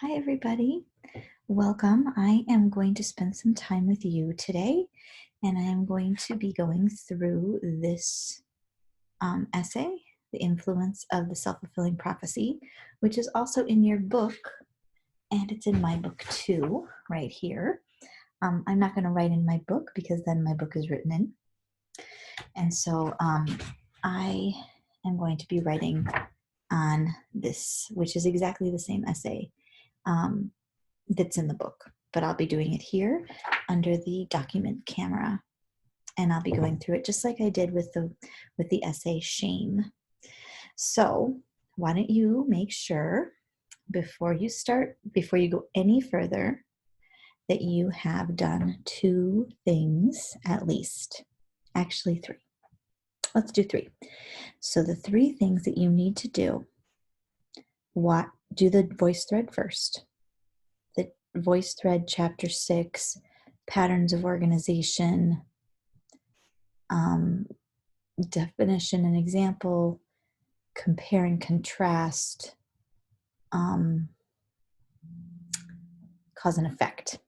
Hi, everybody. Welcome. I am going to spend some time with you today, and I am going to be going through this essay, The Influence of the Self-Fulfilling Prophecy, which is also in your book, and it's in my book too, right here. I'm not going to write in my book because then my book is written in. And so I am going to be writing on this, which is exactly the same essay that's in the book, but I'll be doing it here under the document camera, and I'll be going through it just like I did with the essay Shame. So why don't you make sure before you go any further, that you have done 2 things at least. Actually 3. Let's do 3. So the 3 things that you need to do: do the voice thread first. The voice thread, chapter 6, patterns of organization, definition and example, compare and contrast, cause and effect.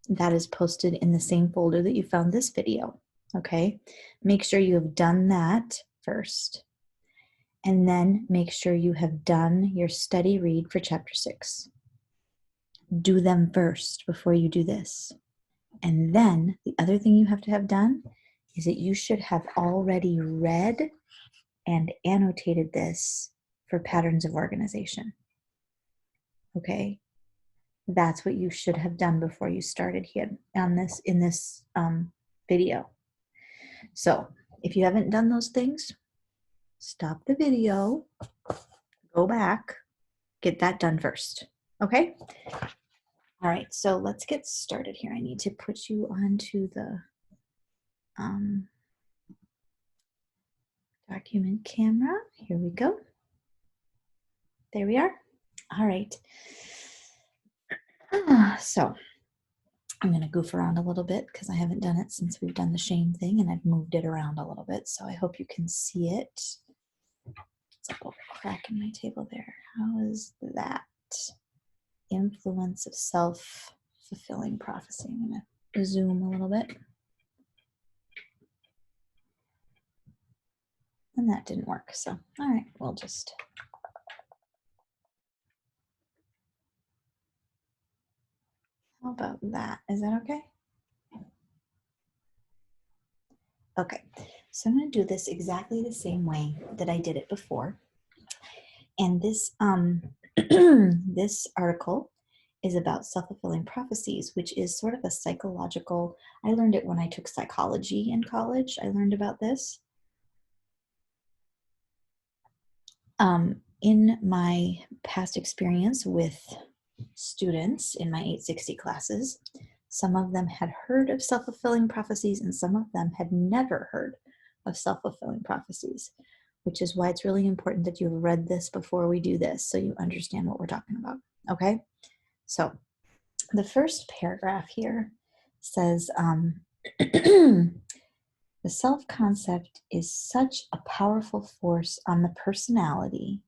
That is posted in the same folder that you found this video, okay? Make sure you have done that first, and then make sure you have done your study read for chapter 6. Do them first before you do this. And then the other thing you have to have done is that you should have already read and annotated this for patterns of organization. Okay? That's what you should have done before you started here in this video. So if you haven't done those things, stop the video, go back, get that done first. Okay? All right, so let's get started here. I need to put you onto the document camera. Here we go. There we are. All right. So I'm going to goof around a little bit because I haven't done it since we've done the shame thing, and I've moved it around a little bit. So I hope you can see it. It's like a crack in my table there. How is that? Influence of self-fulfilling prophecy. I'm going to zoom a little bit. And that didn't work. So, all right, we'll just... How about that? Is that okay? Okay, so I'm going to do this exactly the same way that I did it before. And this this article is about self-fulfilling prophecies, which is sort of a psychological... I learned it when I took psychology in college. I learned about this. In my past experience with students in my 860 classes, some of them had heard of self-fulfilling prophecies and some of them had never heard of self-fulfilling prophecies, which is why it's really important that you've read this before we do this so you understand what we're talking about, okay? So the first paragraph here says, the self-concept is such a powerful force on the personality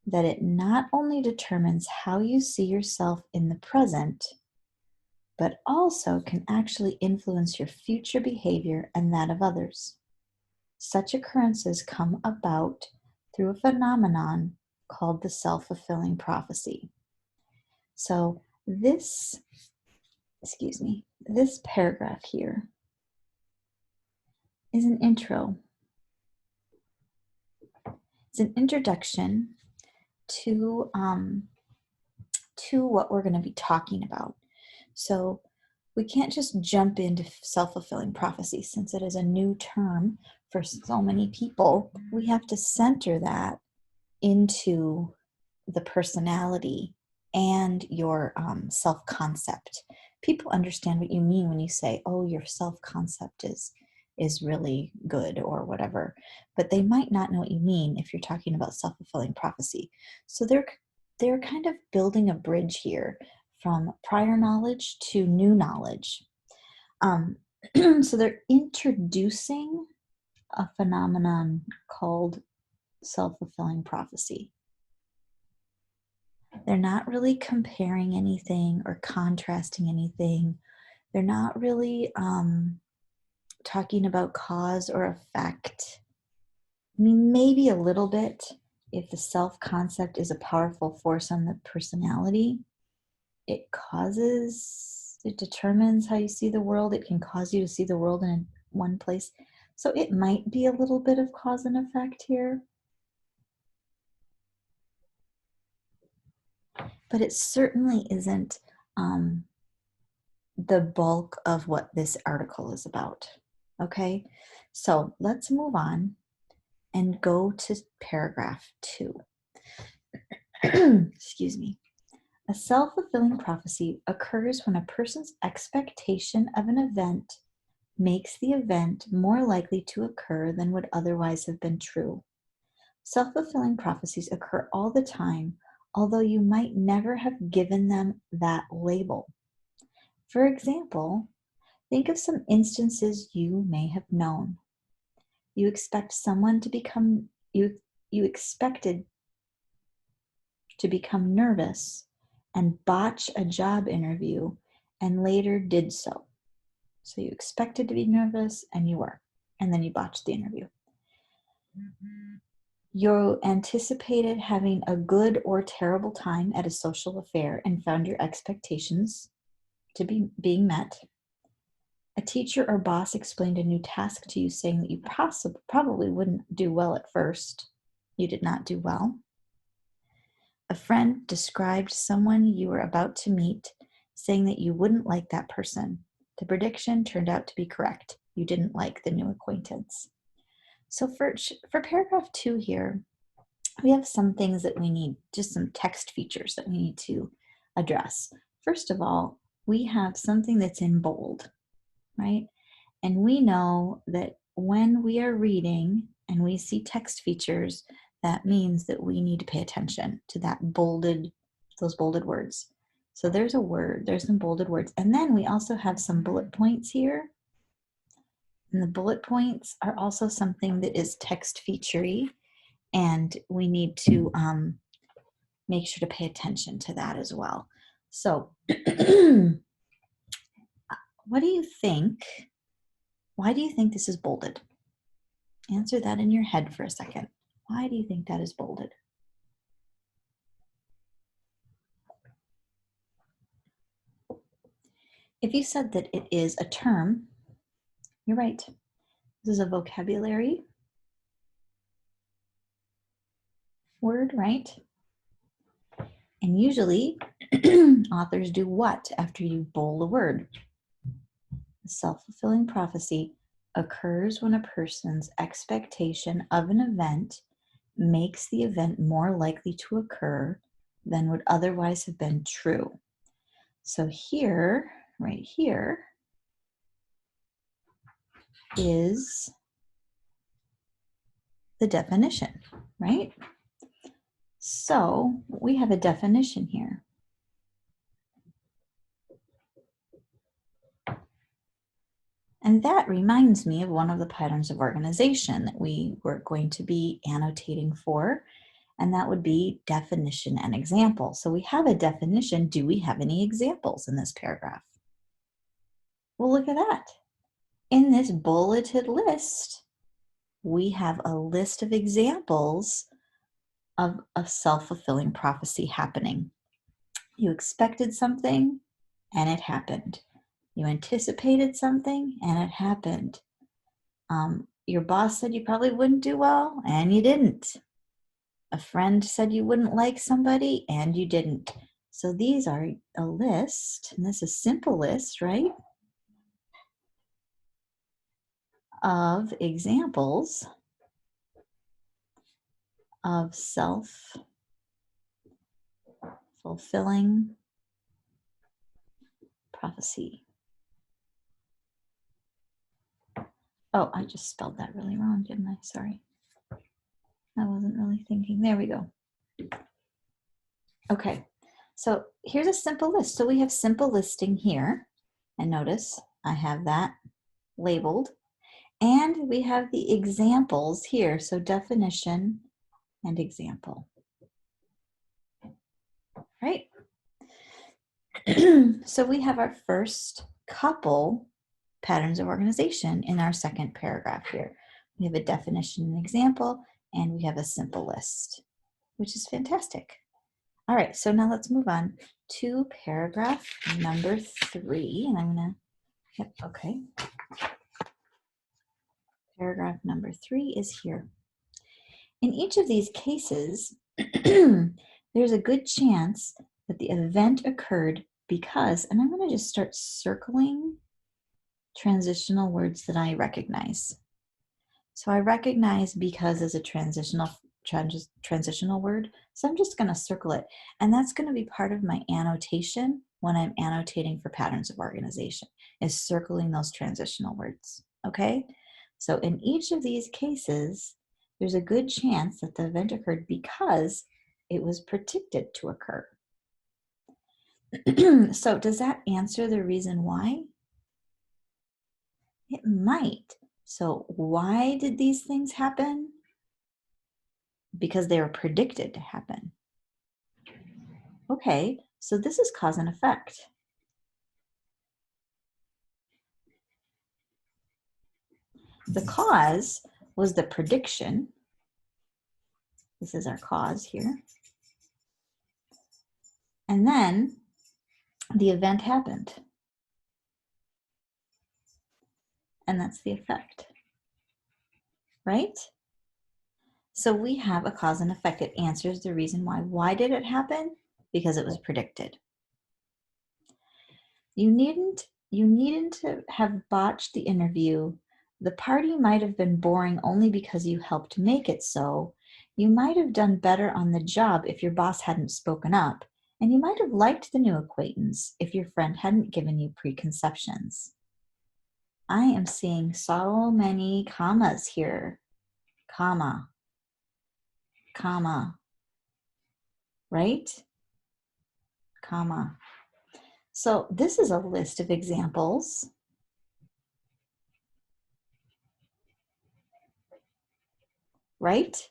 that it not only determines how you see yourself in the present, but also can actually influence your future behavior and that of others. Such occurrences come about through a phenomenon called the self-fulfilling prophecy. So this paragraph here is an intro. It's an introduction to what we're going to be talking about. So we can't just jump into self-fulfilling prophecy since it is a new term for so many people. We have to center that into the personality and your self-concept. People understand what you mean when you say, oh, your self-concept is really good or whatever, but they might not know what you mean if you're talking about self-fulfilling prophecy. So they're kind of building a bridge here from prior knowledge to new knowledge. So they're introducing a phenomenon called self-fulfilling prophecy. They're not really comparing anything or contrasting anything. They're not really talking about cause or effect. I mean, maybe a little bit if the self-concept is a powerful force on the personality. It determines how you see the world. It can cause you to see the world in one place. So it might be a little bit of cause and effect here. But it certainly isn't the bulk of what this article is about. Okay, so let's move on and go to paragraph 2. Excuse me. A self-fulfilling prophecy occurs when a person's expectation of an event makes the event more likely to occur than would otherwise have been true. Self-fulfilling prophecies occur all the time, although you might never have given them that label. For example, think of some instances you may have known. You expected to become nervous and botch a job interview and later did so. So you expected to be nervous and you were, and then you botched the interview. You anticipated having a good or terrible time at a social affair and found your expectations to be being met. A teacher or boss explained a new task to you, saying that you probably wouldn't do well at first. You did not do well. A friend described someone you were about to meet, saying that you wouldn't like that person. The prediction turned out to be correct. You didn't like the new acquaintance. So for paragraph 2 here, we have some things that we need, just some text features that we need to address. First of all, we have something that's in bold, right? And we know that when we are reading and we see text features, that means that we need to pay attention to those bolded words. So there's some bolded words. And then we also have some bullet points here. And the bullet points are also something that is text featurey, and we need to make sure to pay attention to that as well. So what do you think? Why do you think this is bolded? Answer that in your head for a second. Why do you think that is bolded? If you said that it is a term, you're right. This is a vocabulary word, right? And usually authors do what after you bold a word? A self-fulfilling prophecy occurs when a person's expectation of an event makes the event more likely to occur than would otherwise have been true. So here, right here, is the definition, right? So we have a definition here. And that reminds me of one of the patterns of organization that we were going to be annotating for, and that would be definition and example. So we have a definition. Do we have any examples in this paragraph? Well, look at that. In this bulleted list, we have a list of examples of a self-fulfilling prophecy happening. You expected something, and it happened. You anticipated something, and it happened. Your boss said you probably wouldn't do well, and you didn't. A friend said you wouldn't like somebody, and you didn't. So these are a list, and this is a simple list, right, of examples of self-fulfilling prophecy. Oh, I just spelled that really wrong, didn't I? Sorry. I wasn't really thinking. There we go. Okay, so here's a simple list. So we have simple listing here. And notice I have that labeled. And we have the examples here. So definition and example. right? So we have our first couple patterns of organization in our second paragraph here. We have a definition and example, and we have a simple list, which is fantastic. All right, so now let's move on to paragraph number 3, and I'm gonna, yep, okay. Paragraph number 3 is here. In each of these cases, there's a good chance that the event occurred because, and I'm going to just start circling transitional words that I recognize. So I recognize because as a transitional word, so I'm just going to circle it. And that's going to be part of my annotation when I'm annotating for patterns of organization, is circling those transitional words, okay? So in each of these cases, there's a good chance that the event occurred because it was predicted to occur. So does that answer the reason why? It might. So why did these things happen? Because they were predicted to happen. Okay, so this is cause and effect. The cause was the prediction. This is our cause here. And then the event happened. And that's the effect, right? So we have a cause and effect. It answers the reason why. Why did it happen? Because it was predicted. You needn't have botched the interview. The party might have been boring only because you helped make it so. You might have done better on the job if your boss hadn't spoken up. And you might have liked the new acquaintance if your friend hadn't given you preconceptions. I am seeing so many commas here. Comma, comma, right? Comma. So this is a list of examples. Right?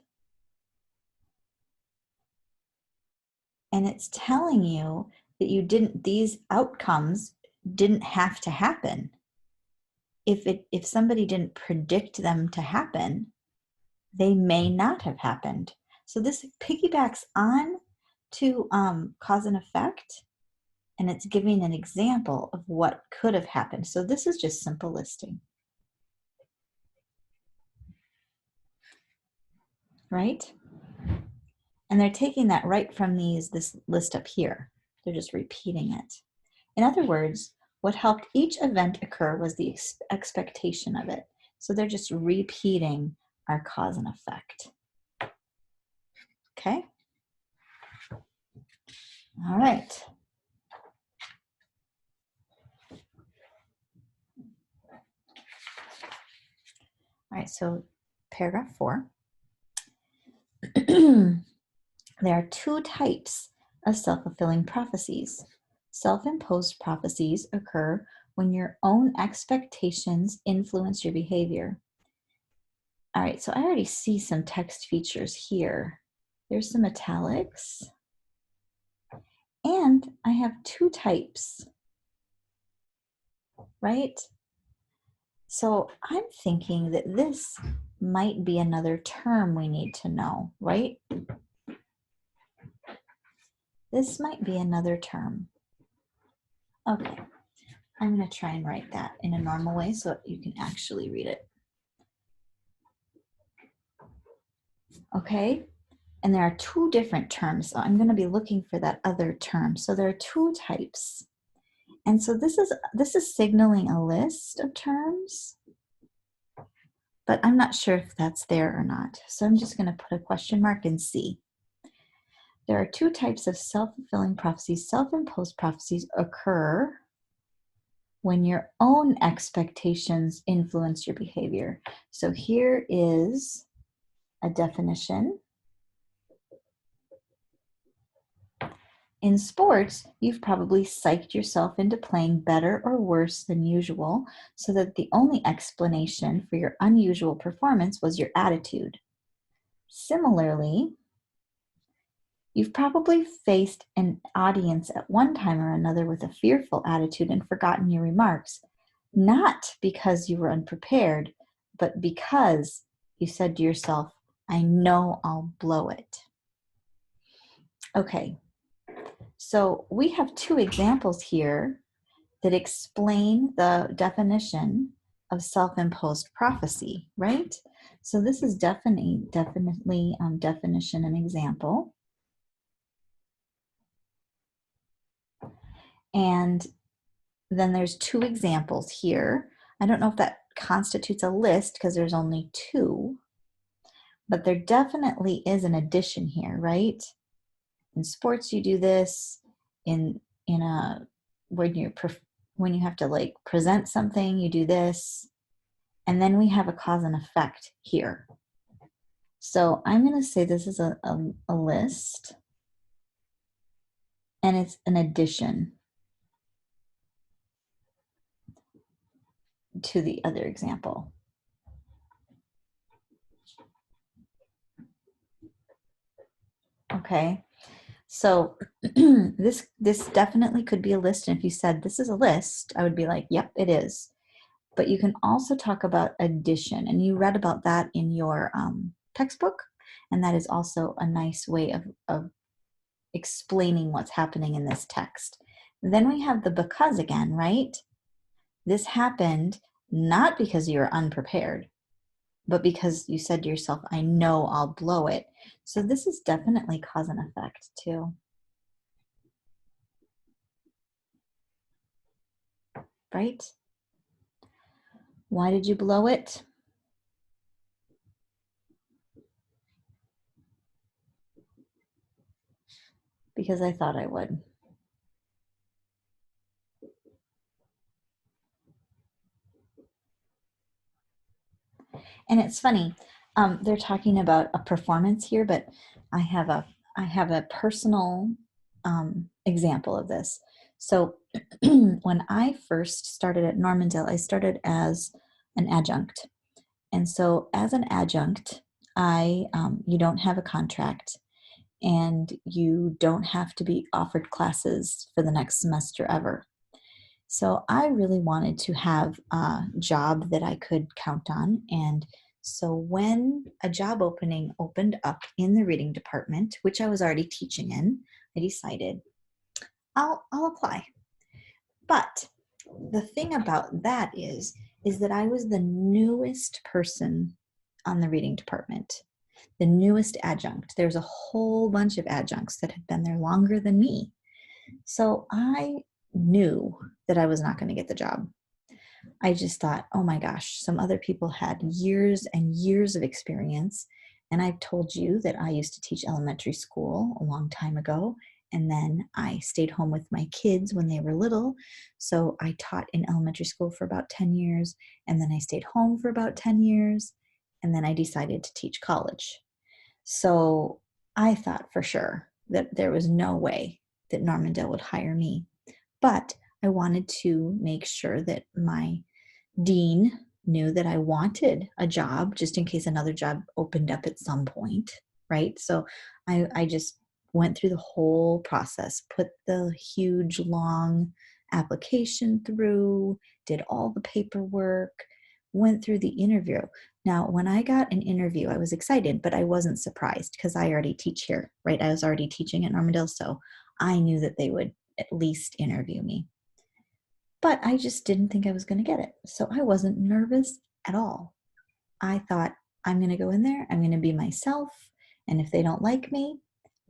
And it's telling you that these outcomes didn't have to happen. If somebody didn't predict them to happen, they may not have happened. So this piggybacks on to cause and effect, and it's giving an example of what could have happened. So this is just simple listing, right? And they're taking that right from this list up here. They're just repeating it. In other words, what helped each event occur was the expectation of it. So they're just repeating our cause and effect. Okay? All right. All right, so paragraph 4. There are 2 types of self-fulfilling prophecies. Self-imposed prophecies occur when your own expectations influence your behavior. All right, so I already see some text features here. There's some italics. And I have 2 types, right? So I'm thinking that this might be another term we need to know, right? This might be another term. Okay, I'm going to try and write that in a normal way so you can actually read it. Okay, and there are 2 different terms, so I'm going to be looking for that other term. So there are 2 types. And so this is signaling a list of terms, but I'm not sure if that's there or not. So I'm just going to put a question mark and see. There are 2 types of self-fulfilling prophecies. Self-imposed prophecies occur when your own expectations influence your behavior. So here is a definition. In sports, you've probably psyched yourself into playing better or worse than usual so that the only explanation for your unusual performance was your attitude. Similarly, You've probably faced an audience at one time or another with a fearful attitude and forgotten your remarks, not because you were unprepared, but because you said to yourself, I know I'll blow it. Okay, so we have two examples here that explain the definition of self-imposed prophecy, right? So this is definitely definition and example. And then there's two examples here. I don't know if that constitutes a list because there's only two, but there definitely is an addition here, right? In sports, you do this. In a when you have to like present something, you do this. And then we have a cause and effect here. So I'm going to say this is a list, and it's an addition to the other example. Okay, so this definitely could be a list, and if you said this is a list, I would be like, yep, it is. But you can also talk about addition, and you read about that in your textbook, and that is also a nice way of explaining what's happening in this text. Then we have the because again, right? This happened not because you were unprepared, but because you said to yourself, I know I'll blow it. So this is definitely cause and effect too. Right? Why did you blow it? Because I thought I would. And it's funny, they're talking about a performance here, but I have a personal example of this. So when I first started at Normandale, I started as an adjunct. And so as an adjunct, you don't have a contract, and you don't have to be offered classes for the next semester ever. So I really wanted to have a job that I could count on. And so when a job opening opened up in the reading department, which I was already teaching in, I decided I'll apply. But the thing about that is that I was the newest person on the reading department, the newest adjunct. There's a whole bunch of adjuncts that had been there longer than me. So I knew that I was not going to get the job. I just thought, oh my gosh, some other people had years and years of experience. And I've told you that I used to teach elementary school a long time ago. And then I stayed home with my kids when they were little. So I taught in elementary school for about 10 years. And then I stayed home for about 10 years. And then I decided to teach college. So I thought for sure that there was no way that Normandale would hire me. But I wanted to make sure that my dean knew that I wanted a job just in case another job opened up at some point, right? So I just went through the whole process, put the huge long application through, did all the paperwork, went through the interview. Now, when I got an interview, I was excited, but I wasn't surprised because I already teach here, right? I was already teaching at Normandale, so I knew that they would at least interview me. But I just didn't think I was going to get it. So I wasn't nervous at all. I thought, I'm going to go in there, I'm going to be myself, and if they don't like me,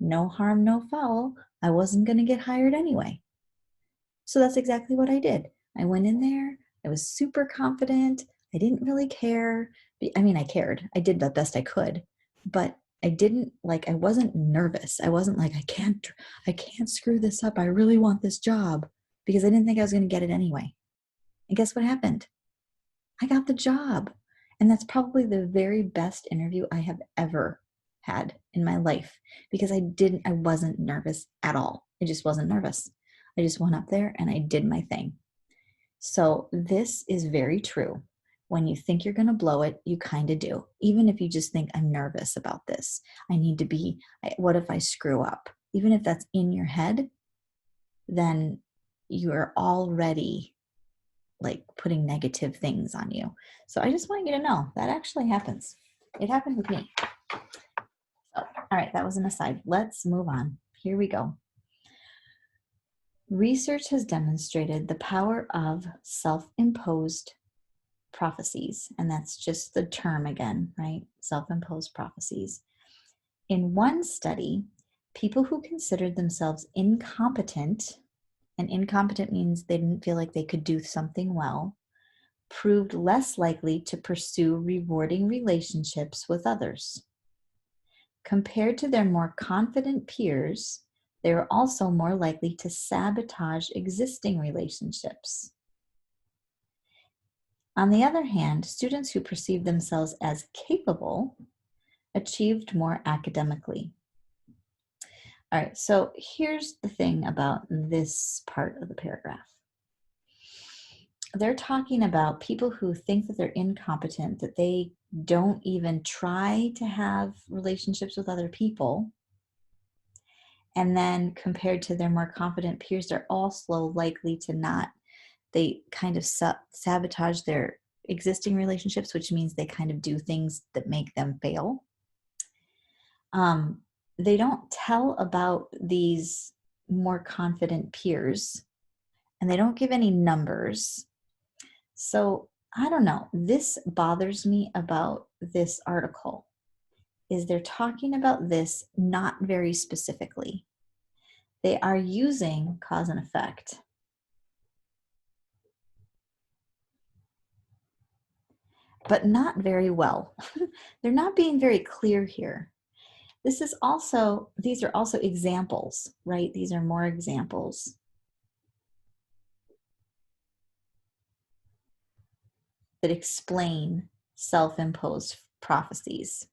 no harm, no foul. I wasn't going to get hired anyway. So that's exactly what I did. I went in there, I was super confident. I didn't really care. I mean, I cared. I did the best I could, but I wasn't nervous. I wasn't like, I can't screw this up. I really want this job, because I didn't think I was going to get it anyway. And guess what happened? I got the job. And that's probably the very best interview I have ever had in my life, because I wasn't nervous at all. I just wasn't nervous. I just went up there and I did my thing. So this is very true. When you think you're going to blow it, you kind of do. Even if you just think, I'm nervous about this. What if I screw up? even if that's in your head, then you're already like putting negative things on you. So I just want you to know that actually happens. It happened with me. So, all right, that was an aside. Let's move on. Here we go. Research has demonstrated the power of self-imposed prophecies, and that's just the term again, right? Self-imposed prophecies. In one study, people who considered themselves incompetent, and incompetent means they didn't feel like they could do something well, proved less likely to pursue rewarding relationships with others. Compared to their more confident peers, they were also more likely to sabotage existing relationships. On the other hand, students who perceived themselves as capable achieved more academically. All right, so here's the thing about this part of the paragraph. They're talking about people who think that they're incompetent, that they don't even try to have relationships with other people. And then compared to their more confident peers, they're also likely to not, they kind of sabotage their existing relationships, which means they kind of do things that make them fail. They don't tell about these more confident peers, and they don't give any numbers. So I don't know. This bothers me about this article, is they're talking about this not very specifically. They are using cause and effect. But not very well. They're not being very clear here. These are also examples, right? These are more examples. That explain self-imposed prophecies.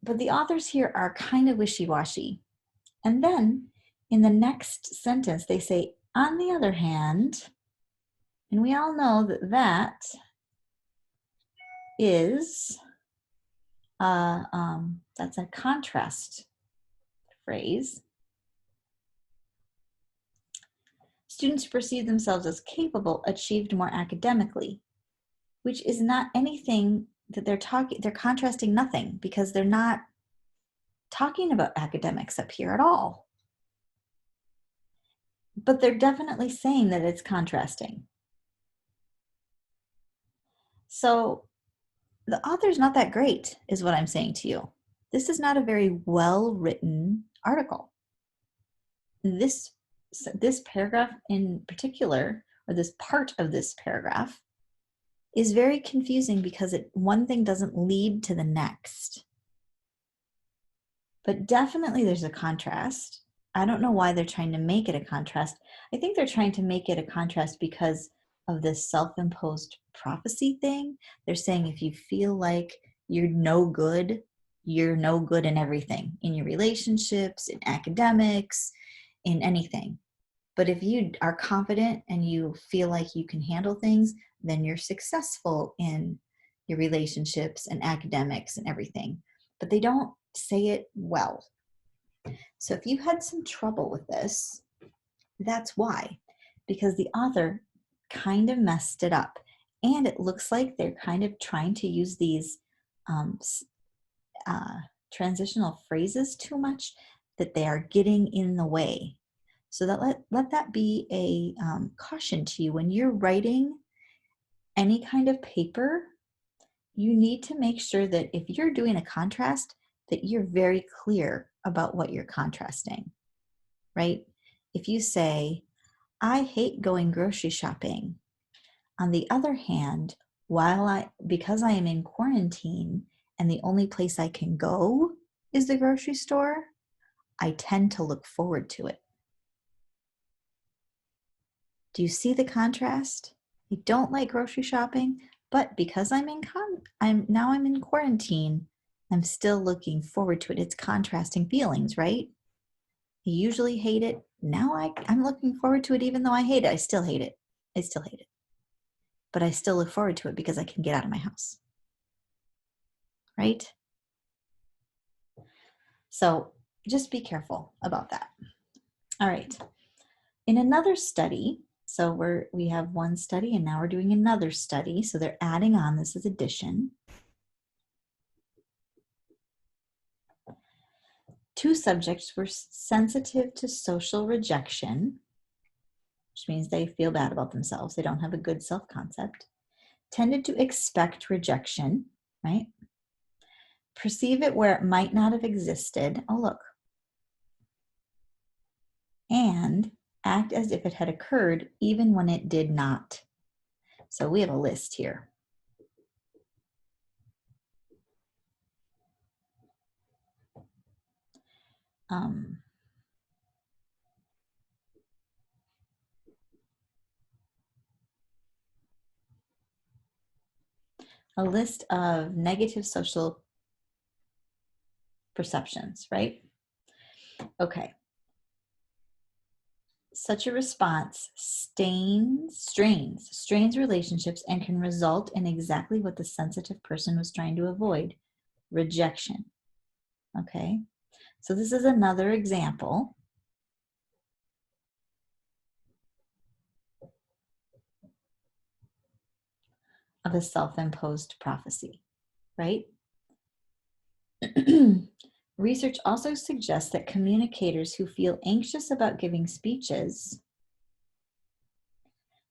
But the authors here are kind of wishy-washy. And then in the next sentence, they say, on the other hand, and we all know that that is, that's a contrast phrase. Students who perceive themselves as capable achieved more academically, which is not anything that they're contrasting nothing, because they're not talking about academics up here at all. But they're definitely saying that it's contrasting. So the author's not that great, is what I'm saying to you. This is not a very well-written article. This paragraph in particular, or this part of this paragraph, is very confusing because one thing doesn't lead to the next. But definitely there's a contrast. I don't know why they're trying to make it a contrast. I think they're trying to make it a contrast because of this self-imposed prophecy thing. They're saying if you feel like you're no good in everything, in your relationships, in academics, in anything. But if you are confident and you feel like you can handle things, then you're successful in your relationships and academics and everything. But they don't say it well. So if you had some trouble with this, that's why. Because the author kind of messed it up. And it looks like they're kind of trying to use these transitional phrases too much, that they are getting in the way. So that let that be a caution to you. When you're writing any kind of paper, you need to make sure that if you're doing a contrast, that you're very clear about what you're contrasting, right? If you say, I hate going grocery shopping. On the other hand, because I am in quarantine and the only place I can go is the grocery store, I tend to look forward to it. Do you see the contrast? I don't like grocery shopping, but because I'm in quarantine, I'm still looking forward to it. It's contrasting feelings, right? I usually hate it. Now I'm looking forward to it, even though I hate it. I still hate it. But I still look forward to it because I can get out of my house, right? So just be careful about that. All right. In another study, so we have one study and now we're doing another study. So they're adding on, this is addition. 2 subjects were sensitive to social rejection, which means they feel bad about themselves. They don't have a good self-concept. Tended to expect rejection, right? Perceive it where it might not have existed. Oh, look. And act as if it had occurred even when it did not. So we have a list here. A list of negative social perceptions, right? Okay. Such a response strains relationships and can result in exactly what the sensitive person was trying to avoid, rejection. Okay. So this is another example of a self-imposed prophecy, right? Research also suggests that communicators who feel anxious about giving speeches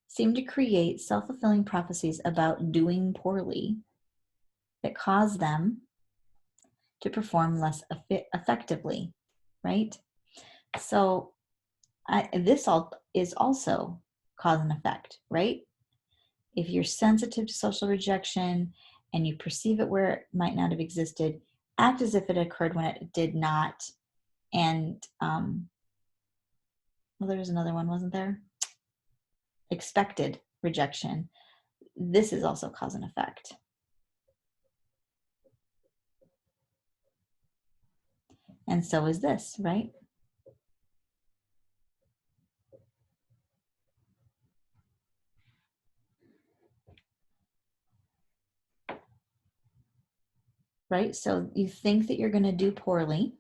seem to create self-fulfilling prophecies about doing poorly that cause them to perform less effectively, right? So this all is also cause and effect, right? If you're sensitive to social rejection and you perceive it where it might not have existed, act as if it occurred when it did not. And well, there was another one, wasn't there? Expected rejection. This is also cause and effect. And so is this, right? Right? So you think that you're going to do poorly,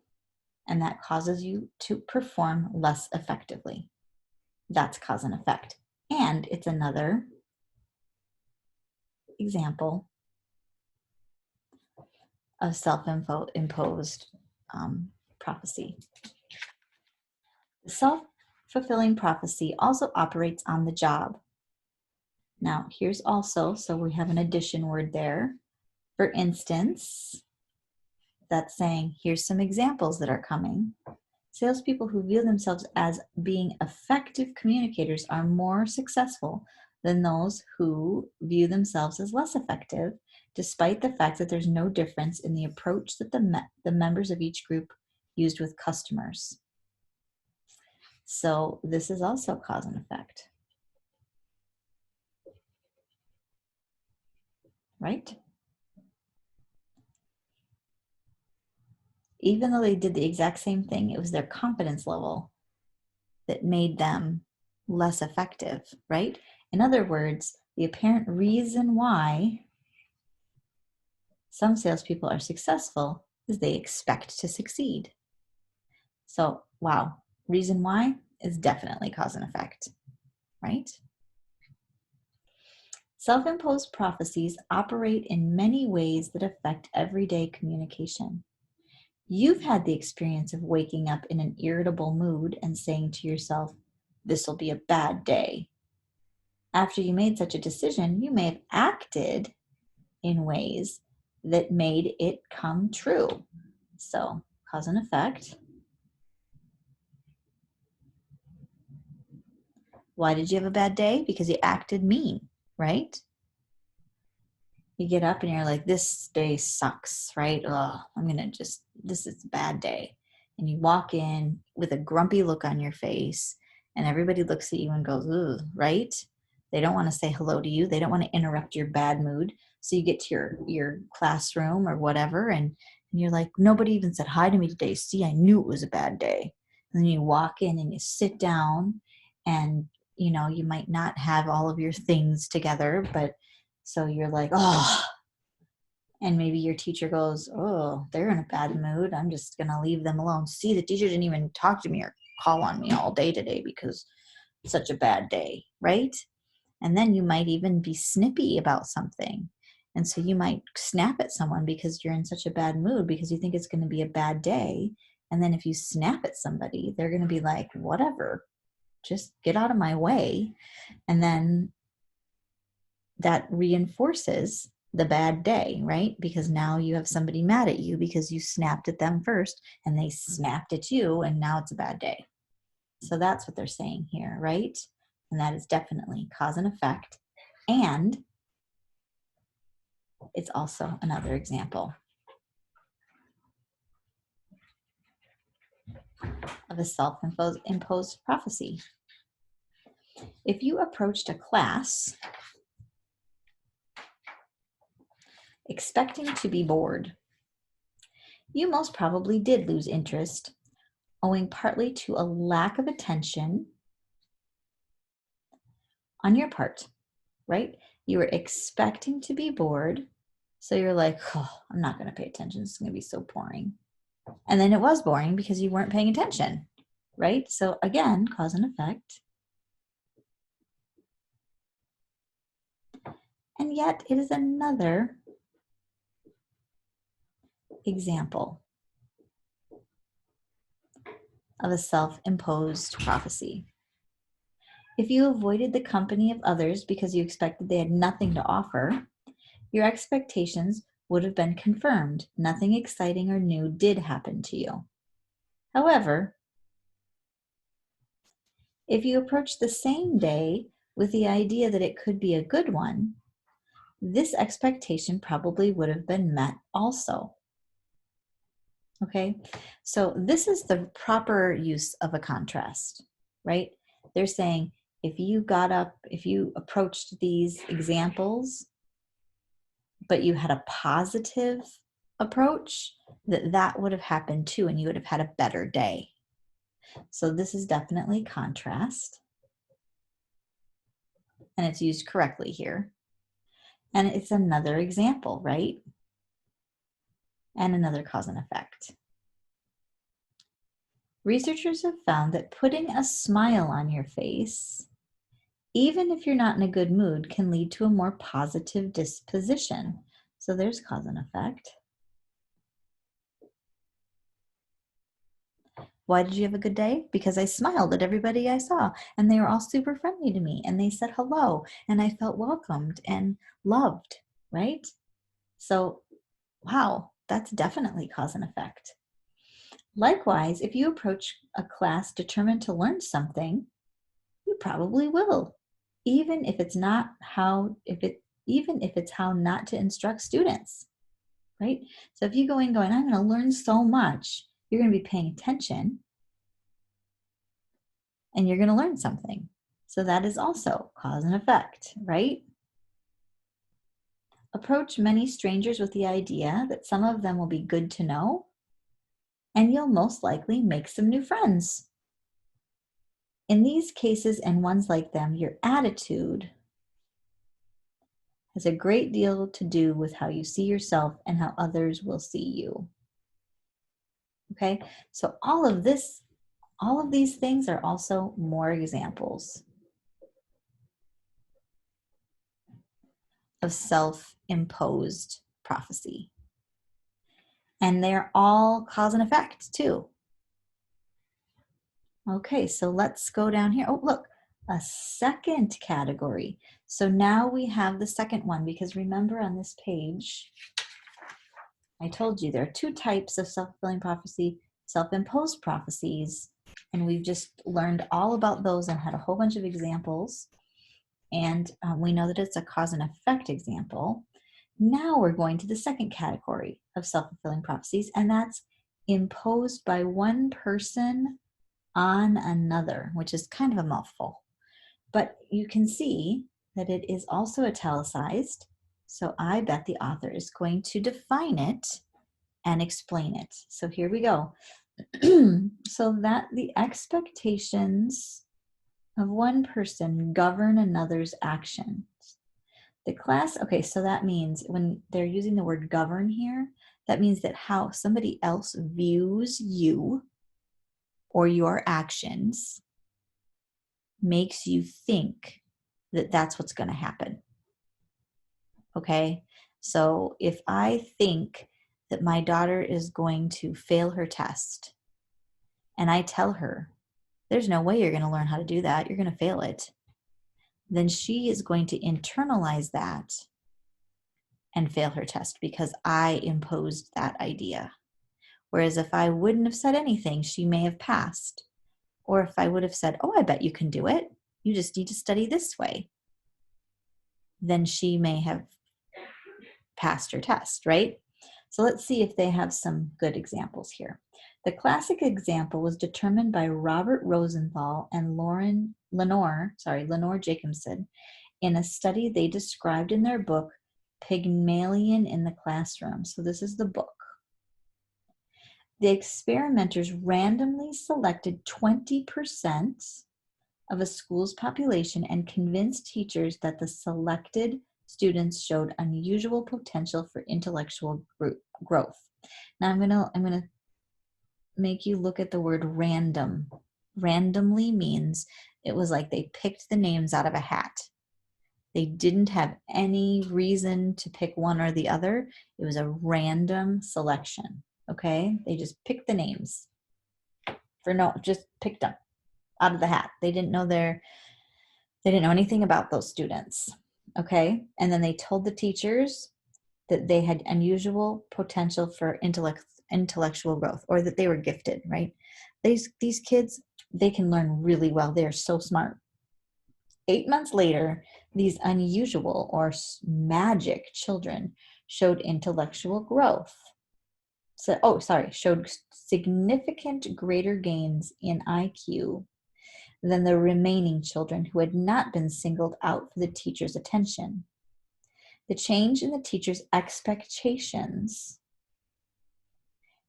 and that causes you to perform less effectively. That's cause and effect. And it's another example of self-imposed prophecy. Self-fulfilling prophecy also operates on the job. Now, here's also, so we have an addition word there. For instance, that's saying, here's some examples that are coming. Salespeople who view themselves as being effective communicators are more successful than those who view themselves as less effective, despite the fact that there's no difference in the approach that the members of each group used with customers. So this is also cause and effect, right? Even though they did the exact same thing, it was their confidence level that made them less effective, right? In other words, the apparent reason why some salespeople are successful is they expect to succeed. So, wow, reason why is definitely cause and effect, right? Self-imposed prophecies operate in many ways that affect everyday communication. You've had the experience of waking up in an irritable mood and saying to yourself, this will be a bad day. After you made such a decision, you may have acted in ways that made it come true. So, cause and effect. Why did you have a bad day? Because you acted mean, right? You get up and you're like, this day sucks, right? Oh, this is a bad day. And you walk in with a grumpy look on your face, and everybody looks at you and goes, ugh, right? They don't want to say hello to you. They don't want to interrupt your bad mood. So you get to your classroom or whatever, and you're like, nobody even said hi to me today. See, I knew it was a bad day. And then you walk in and you sit down, and you might not have all of your things together, but so you're like, oh, And maybe your teacher goes, oh, they're in a bad mood. I'm just going to leave them alone. See, the teacher didn't even talk to me or call on me all day today because it's such a bad day, right? And then you might even be snippy about something. And so you might snap at someone because you're in such a bad mood because you think it's going to be a bad day. And then if you snap at somebody, they're going to be like, whatever, just get out of my way. And then that reinforces the bad day, right? Because now you have somebody mad at you because you snapped at them first and they snapped at you and now it's a bad day. So that's what they're saying here, right? And that is definitely cause and effect. And it's also another example of a self-imposed prophecy. If you approached a class expecting to be bored, you most probably did lose interest, owing partly to a lack of attention on your part, right? You were expecting to be bored, so you're like, oh, I'm not going to pay attention. It's going to be so boring. And then it was boring because you weren't paying attention, right? So again, cause and effect. And yet it is another example of a self-imposed prophecy. If you avoided the company of others because you expected they had nothing to offer, your expectations would have been confirmed. Nothing exciting or new did happen to you. However, if you approach the same day with the idea that it could be a good one, this expectation probably would have been met also. Okay, so this is the proper use of a contrast, right? They're saying if you approached these examples, but you had a positive approach, that would have happened too, and you would have had a better day. So this is definitely contrast, and it's used correctly here. And it's another example, right? And another cause and effect. Researchers have found that putting a smile on your face, even if you're not in a good mood, can lead to a more positive disposition. So there's cause and effect. Why did you have a good day? Because I smiled at everybody I saw, and they were all super friendly to me, and they said hello, and I felt welcomed and loved, right? So, wow, that's definitely cause and effect. Likewise, if you approach a class determined to learn something, you probably will, even if it's how not to instruct students, right? So if you go in going, I'm going to learn so much, you're going to be paying attention and you're going to learn something. So that is also cause and effect, right? Approach many strangers with the idea that some of them will be good to know, and you'll most likely make some new friends. In these cases and ones like them, your attitude has a great deal to do with how you see yourself and how others will see you. Okay, so all of these things are also more examples of self-imposed prophecy. And they're all cause and effect too. Okay, so let's go down here. Oh, look, a second category. So now we have the second one, because remember on this page, I told you there are two types of self-fulfilling prophecy, self-imposed prophecies, and we've just learned all about those and had a whole bunch of examples. And we know that it's a cause and effect example. Now we're going to the second category of self-fulfilling prophecies, and that's imposed by one person on another, which is kind of a mouthful. But you can see that it is also italicized, so I bet the author is going to define it and explain it. So here we go. So that the expectations of one person govern another's actions. The class, okay, so that means when they're using the word govern here, that means that how somebody else views you or your actions makes you think that that's what's going to happen. Okay? So if I think that my daughter is going to fail her test and I tell her, there's no way you're going to learn how to do that, you're going to fail it, then she is going to internalize that and fail her test because I imposed that idea. Whereas if I wouldn't have said anything, she may have passed. Or if I would have said, oh, I bet you can do it, you just need to study this way, then she may have passed her test, right? So let's see if they have some good examples here. The classic example was determined by Robert Rosenthal and Lenore Jacobson in a study they described in their book, Pygmalion in the Classroom. So this is the book. The experimenters randomly selected 20% of a school's population and convinced teachers that the selected students showed unusual potential for intellectual growth. Now I'm gonna make you look at the word random. Randomly means it was like they picked the names out of a hat. They didn't have any reason to pick one or the other. It was a random selection, okay? They just picked the names just picked them out of the hat. They didn't know anything about those students, okay? And then they told the teachers that they had unusual potential for intellectual growth, or that they were gifted, right? These kids, they can learn really well. They're so smart. 8 months later, these unusual or magic children showed intellectual growth. Showed significant greater gains in IQ than the remaining children who had not been singled out for the teacher's attention. The change in the teacher's expectations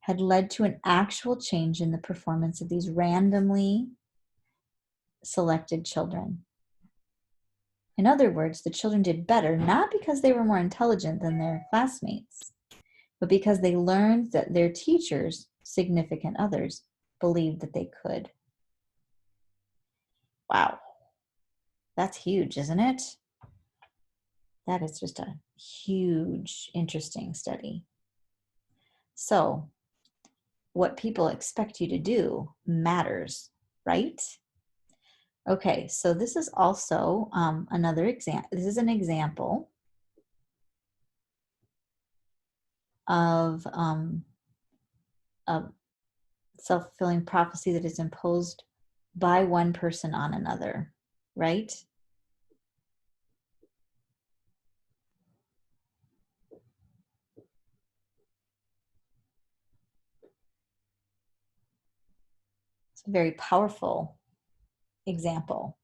had led to an actual change in the performance of these randomly selected children. In other words, the children did better, not because they were more intelligent than their classmates, but because they learned that their teachers, significant others, believed that they could. Wow. That's huge, isn't it? That is just a huge, interesting study. So, what people expect you to do matters, right? Okay, so this is also another example. This is an example of a self-fulfilling prophecy that is imposed by one person on another, right? It's a very powerful example.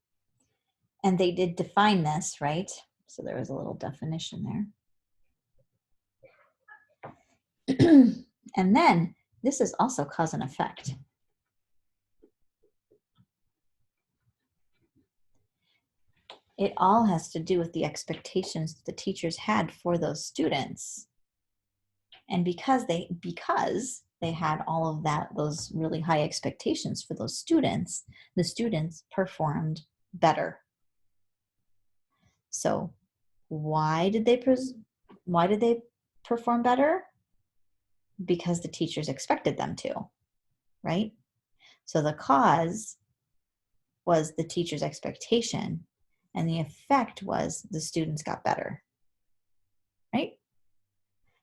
And they did define this, right? So there was a little definition there. And then this is also cause and effect. It all has to do with the expectations the teachers had for those students. And because they had all of those really high expectations for those students, the students performed better. So why did they perform better? Because the teachers expected them to, right? So the cause was the teacher's expectation, and the effect was the students got better, right?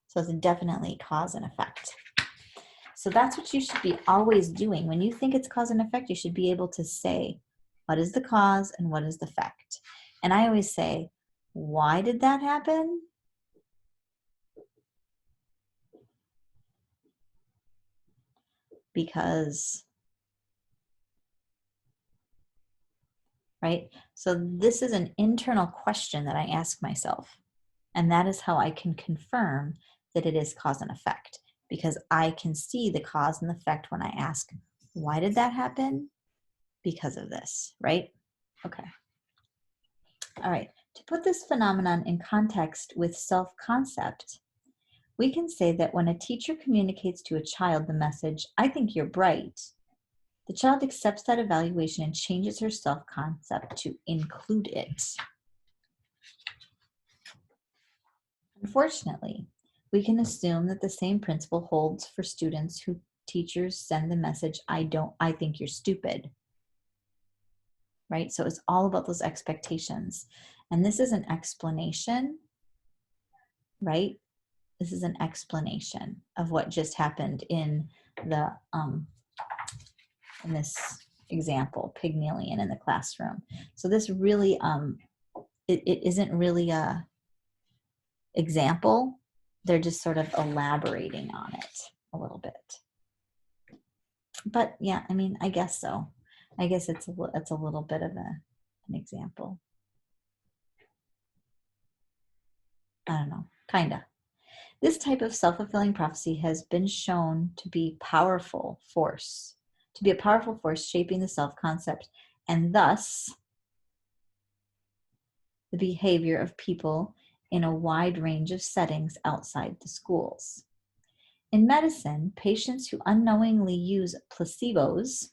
So it's definitely cause and effect. So that's what you should be always doing. When you think it's cause and effect, you should be able to say, what is the cause and what is the effect? And I always say, why did that happen? Because, right? So this is an internal question that I ask myself. And that is how I can confirm that it is cause and effect, because I can see the cause and the effect when I ask, why did that happen? Because of this, right? Okay. All right. To put this phenomenon in context with self-concept, we can say that when a teacher communicates to a child the message, "I think you're bright," the child accepts that evaluation and changes her self-concept to include it. Unfortunately, we can assume that the same principle holds for students who teachers send the message, I think you're stupid. Right? So it's all about those expectations. And this is an explanation, right? This is an explanation of what just happened in the in this example, Pygmalion in the classroom. So this really it isn't really a example. They're just sort of elaborating on it a little bit. But yeah, I mean, I guess so. I guess it's a little bit of an example. I don't know, kind of. This type of self-fulfilling prophecy has been shown to be a powerful force shaping the self-concept and thus the behavior of people in a wide range of settings outside the schools. In medicine, patients who unknowingly use placebos,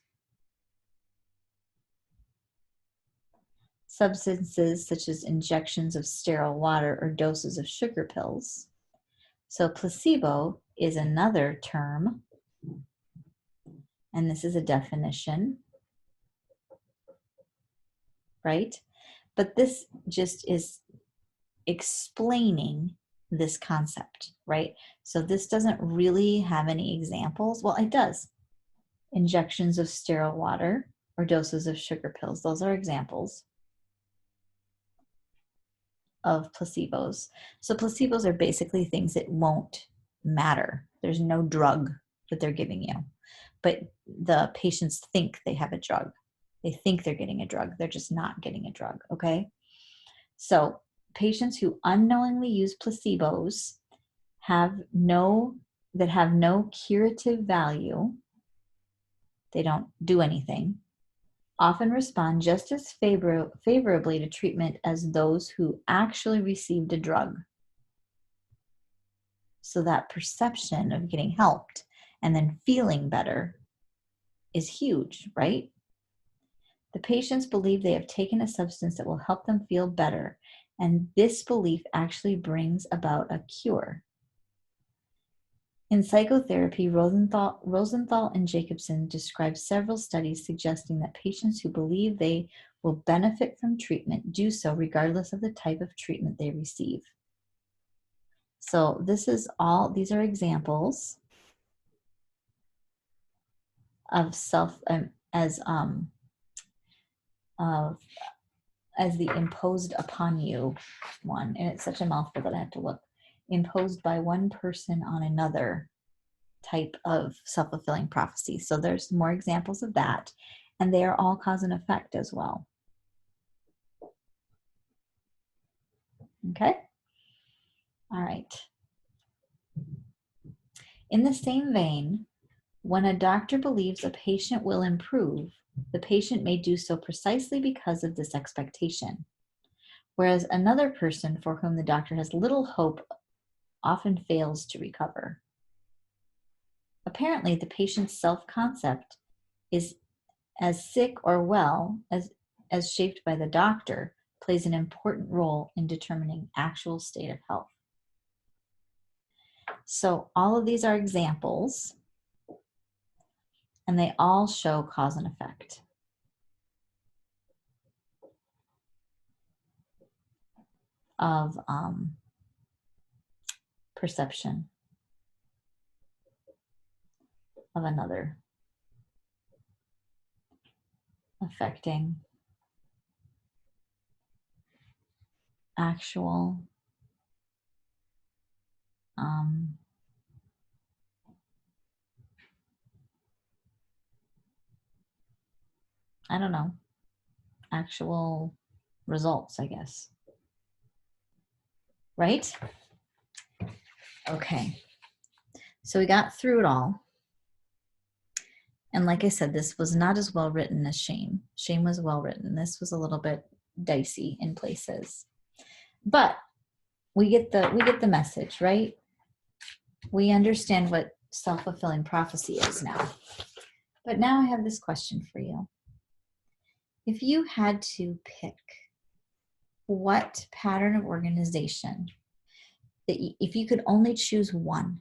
substances such as injections of sterile water or doses of sugar pills. So placebo is another term, and this is a definition, right? But this just is explaining this concept, right? So this doesn't really have any examples. Well, it does. Injections of sterile water or doses of sugar pills. Those are examples of placebos. So placebos are basically things that won't matter. There's no drug that they're giving you, but the patients think they have a drug. They think they're getting a drug. They're just not getting a drug, okay? So patients who unknowingly use placebos have no curative value, they don't do anything, often respond just as favorably to treatment as those who actually received a drug. So that perception of getting helped and then feeling better is huge, right? The patients believe they have taken a substance that will help them feel better, and this belief actually brings about a cure. In psychotherapy, Rosenthal and Jacobson describe several studies suggesting that patients who believe they will benefit from treatment do so regardless of the type of treatment they receive. So these are examples of as the imposed upon you one, and it's such a mouthful that I have to look. Imposed by one person on another type of self-fulfilling prophecy. So there's more examples of that, and they are all cause and effect as well. Okay? All right. In the same vein, when a doctor believes a patient will improve, the patient may do so precisely because of this expectation, whereas another person for whom the doctor has little hope often fails to recover. Apparently, the patient's self-concept is as sick or well as shaped by the doctor plays an important role in determining actual state of health. So all of these are examples, and they all show cause and effect. Of perception of another affecting actual I don't know, actual results, I guess. Right? Okay. So we got through it all. And like I said, this was not as well written as Shame. Shame was well written. This was a little bit dicey in places. But we get the message, right? We understand what self-fulfilling prophecy is now. But now I have this question for you. If you had to pick what pattern of organization that if you could only choose one,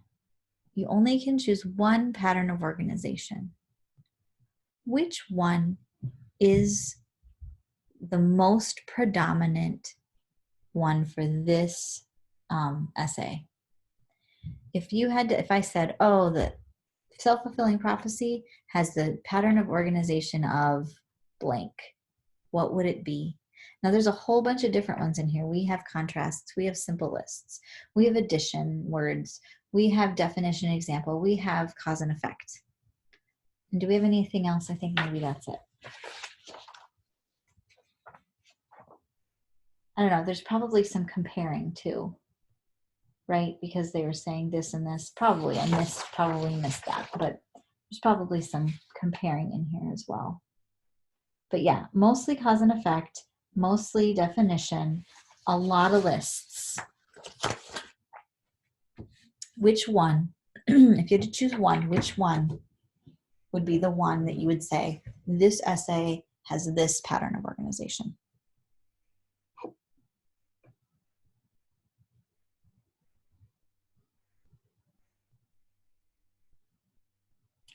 you only can choose one pattern of organization, which one is the most predominant one for this essay? If I said, oh, the self-fulfilling prophecy has the pattern of organization of blank, what would it be? Now there's a whole bunch of different ones in here. We have contrasts, we have simple lists, we have addition words, we have definition example, we have cause and effect. And do we have anything else? I think maybe that's it. I don't know, there's probably some comparing too, right? Because they were saying this and this. Probably missed that, but there's probably some comparing in here as well. But yeah, mostly cause and effect, mostly definition, a lot of lists. Which one, if you had to choose one, which one would be the one that you would say, this essay has this pattern of organization?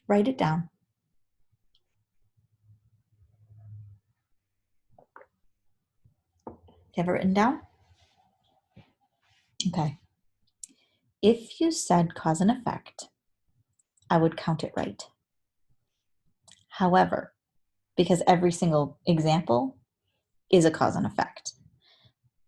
Write it down. Have it written down? Okay. If you said cause and effect, I would count it right. However, because every single example is a cause and effect,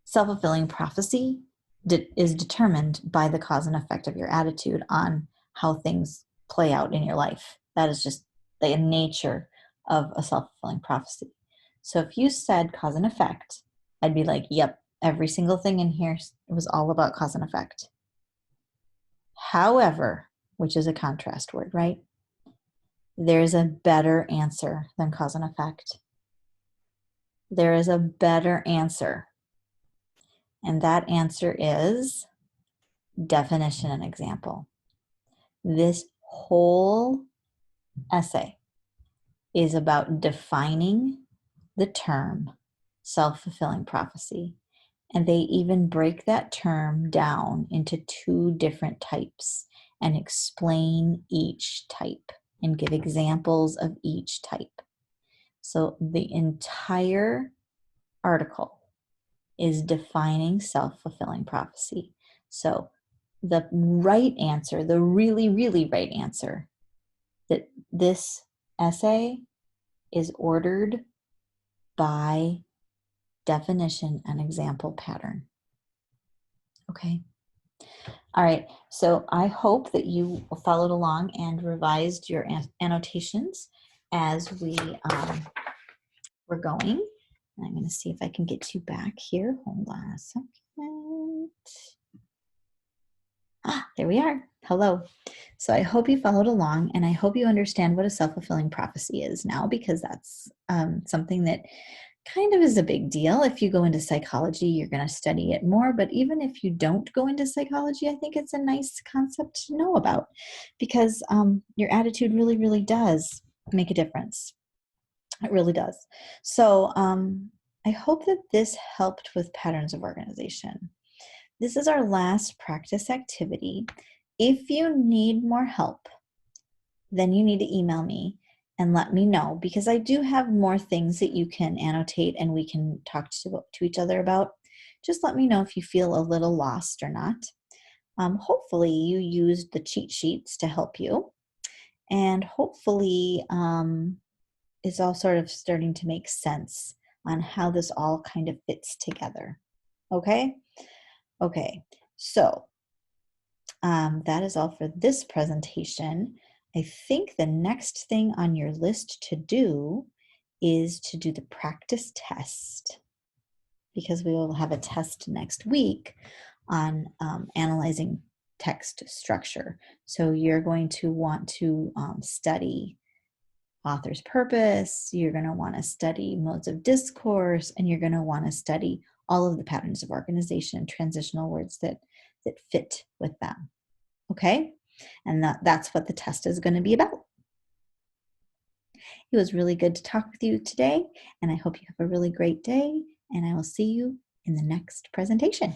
self-fulfilling prophecy is determined by the cause and effect of your attitude on how things play out in your life. That is just the nature of a self-fulfilling prophecy. So if you said cause and effect, I'd be like, yep, every single thing in here was all about cause and effect. However, which is a contrast word, right? There's a better answer than cause and effect. There is a better answer. And that answer is definition and example. This whole essay is about defining the term self-fulfilling prophecy. And they even break that term down into 2 different types and explain each type and give examples of each type. So the entire article is defining self-fulfilling prophecy. So the right answer, the really, really right answer, that this essay is ordered by definition and example pattern. Okay. All right. So I hope that you followed along and revised your annotations as we're going. I'm going to see if I can get you back here. Hold on a second. There we are. Hello. So I hope you followed along, and I hope you understand what a self-fulfilling prophecy is now, because that's something that kind of is a big deal. If you go into psychology, you're going to study it more, but even if you don't go into psychology, I think it's a nice concept to know about, because your attitude really, really does make a difference. It really does. So I hope that this helped with patterns of organization. This is our last practice activity. If you need more help, then you need to email me and let me know, because I do have more things that you can annotate and we can talk to each other about. Just let me know if you feel a little lost or not. Hopefully you used the cheat sheets to help you, and hopefully it's all sort of starting to make sense on how this all kind of fits together. Okay? Okay, so that is all for this presentation. I think the next thing on your list to do is to do the practice test, because we will have a test next week on analyzing text structure. So you're going to want to study author's purpose, you're going to want to study modes of discourse, and you're going to want to study all of the patterns of organization and transitional words that fit with them. Okay? And that's what the test is going to be about. It was really good to talk with you today, and I hope you have a really great day, and I will see you in the next presentation.